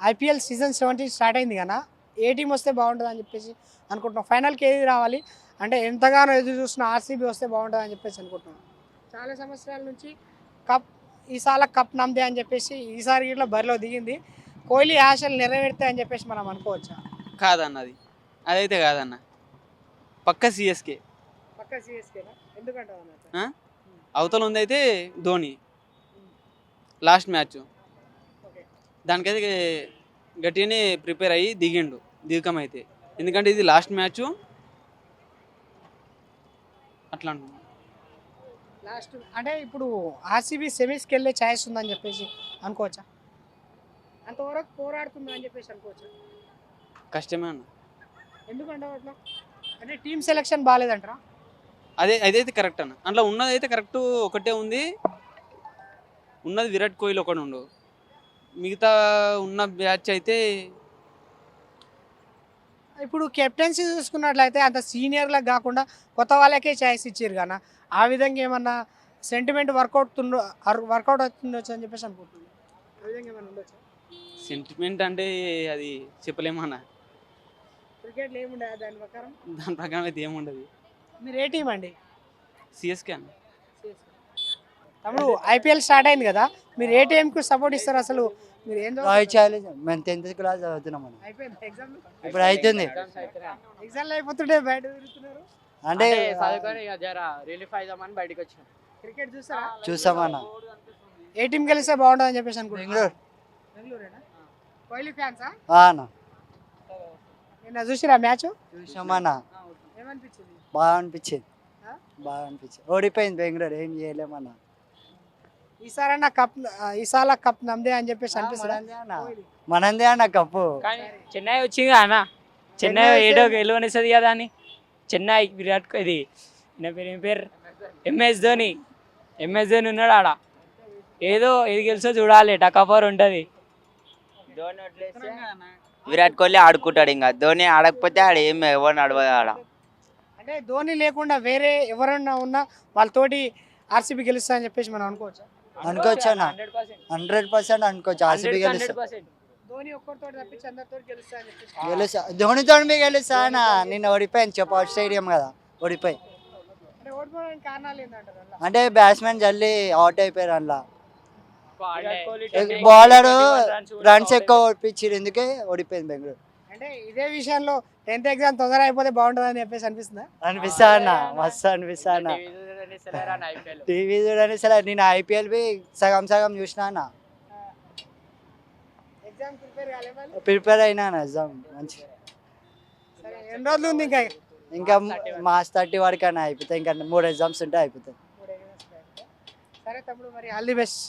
IPL season 17 start అయింది కదా, ఏ team వస్తే బాగుంటుంది అని చెప్పేసి అనుకుంటున్నాం? ఫైనల్కి ఏది రావాలి అంటే ఎంతగానో ఎదురు చూస్తున్న ఆర్సీబీ వస్తే బాగుంటుంది అని చెప్పేసి అనుకుంటున్నాం. చాలా సంవత్సరాల నుంచి కప్ ఈసారి కప్ నమ్మదే అని చెప్పేసి ఈసారి ఇట్లా బరిలో దిగింది. కోహ్లీ ఆశలు నెరవేరుతాయి అని చెప్పేసి మనం అనుకోవచ్చా? కాదన్న అదైతే కాదన్న. పక్క సిఎస్కే. పక్క సిఎస్కేనా? ఎందుకంటావు అన్నట్టు? అవతల ఉంది అయితే ధోని లాస్ట్ మ్యాచ్ ఓకే. దానికైతే గట్టిగానే ప్రిపేర్ అయ్యి దిగకం అయితే, ఎందుకంటే ఇది లాస్ట్ మ్యాచ్ అట్లా అంటున్నాను. లాస్ట్ అంటే ఇప్పుడు ఆర్సీబీ సెమీస్కి వెళ్ళే ఛాయిస్ ఉందని చెప్పేసి అనుకోవచ్చా? అంతవరకు పోరాడుతుంది అని చెప్పేసి అనుకోవచ్చా? కష్టమే అన్న. ఎందుకంటావు అట్లా? అంటే టీమ్ సెలెక్షన్ బాగాలేదంటారా? అదైతే కరెక్ట్ అన్న. అందులో ఉన్నది అయితే కరెక్ట్ ఒకటే ఉంది. ఉన్నది విరాట్ కోహ్లీ ఒకటి ఉండు, మిగతా ఉన్న బ్యాచ్ అయితే ఇప్పుడు కెప్టెన్సీ చూసుకున్నట్లయితే అంత సీనియర్లకు కాకుండా కొత్త వాళ్ళకే ఛాయిస్ ఇచ్చారు కానీ ఆ విధంగా ఏమన్నా సెంటిమెంట్ వర్కౌట్ అవుతుండొచ్చు అని చెప్పేసి అనుకుంటున్నాను. ఆ విధంగా ఏమైనా ఉండొచ్చు? సెంటిమెంట్ అంటే అది చెప్పలేమన్నా. క్రికెట్లో ఏముండదు దాని ప్రకారం అయితే ఏముండదు. మీరు ఏ టీం అండి? సిఎస్కే అన్న. తమ్ముడు ఐపీఎల్ స్టార్ట్ అయింది కదా, మీరు ఏ టీంకి సపోర్ట్ ఇస్తారు అసలు? మీరు ఏం మేము 10th క్లాస్ చదువుతున్నాం మనం. అయిపోయింది ఎగ్జామ్? ఇప్పుడు అవుతుంది. ఎగ్జామ్లు అయిపోతుంటే బయట తిరుగుతున్నారు అంటే రిలీఫ్ అయిదామని బయటకు వచ్చాం. క్రికెట్ చూస్తారా? చూసామన్నా. ఏ టీం గెలిస్తే బాగుంటుంది అని చెప్పేసి అనుకుంటున్నారు? బెంగళూరు. కోహ్లీ ఫ్యాన్సా? అన్న నిన్న చూసిరా మ్యాచ్? చూసామన్నా. ఏమనిపించింది? బాగా అనిపించింది. ఓడిపోయింది బెంగళూరు, ఏం చేయలేమన్నా. ఈసారి కప్ నమ్మదే అని చెప్పేసి అనిపిస్తుంది. మనందే అన్న కప్పు. చెన్నై వచ్చింది అన్న, చెన్నై ఏడో గెలవనిస్తుంది కదా అని. చెన్నై విరాట్ ఇది ఏం పేరు ఎంఎస్ ధోని ఉన్నాడు ఆడ. ఏదో ఏది గెలిచో చూడాలి, టకాపర్ ఉంటుంది. విరాట్ కోహ్లీ ఆడుకుంటాడు, ఇంకా ధోని ఆడకపోతే ఆడ ఏం ఎవరు నడవదు ఆడ. అంటే ధోని లేకుండా వేరే ఎవరన్నా ఉన్నా వాళ్ళతోటి ఆర్సీబీ గెలుస్తా అని చెప్పేసి మనం అనుకోవచ్చు అన్న. 100% అనుకోవచ్చు ఆర్సీబీ గెలుస్తా. ధోని ఒక్కరితో తప్పించి అందరితో గెలుస్తా అని చెప్పేసి గెలుస్తా, ధోనితో గెలుస్తా అన్న. నిన్న ఓడిపోయింది చెప్పాలి స్టేడియం కదా, ఓడిపోయి. అంటే ఓడిపోవడానికి కారణాలు ఏంటంటారు? అంటే బ్యాట్స్మెన్ జల్దీ అవుట్ అయిపోయారు. అందులో బౌలర్ రన్స్ ఎక్కువ ఓడిపించారు, ఎందుకే ఓడిపోయింది బెంగళూరు. అంటే ఇదే విషయంలో 10th ఎగ్జామ్ తొందర అయిపోతే బాగుంటుంది అని చెప్పేసి అనిపిస్తా అన్న, మస్తు అనిపిస్తా అన్న. టీవీ చూడని సరే, నేను ఐపీఎల్ సగం చూసినా అన్న. ప్రిపేర్ అయినా ఎగ్జామ్ మంచి. ఎన్ని రోజులు ఉంది ఇంకా మార్చ్ 30 వరకు అన్న అయిపోతాయి. ఇంకా 3 ఎగ్జామ్స్ ఉంటే అయిపోతాయి. సరే తమ్ముడు, మరి ఆల్ ది బెస్ట్.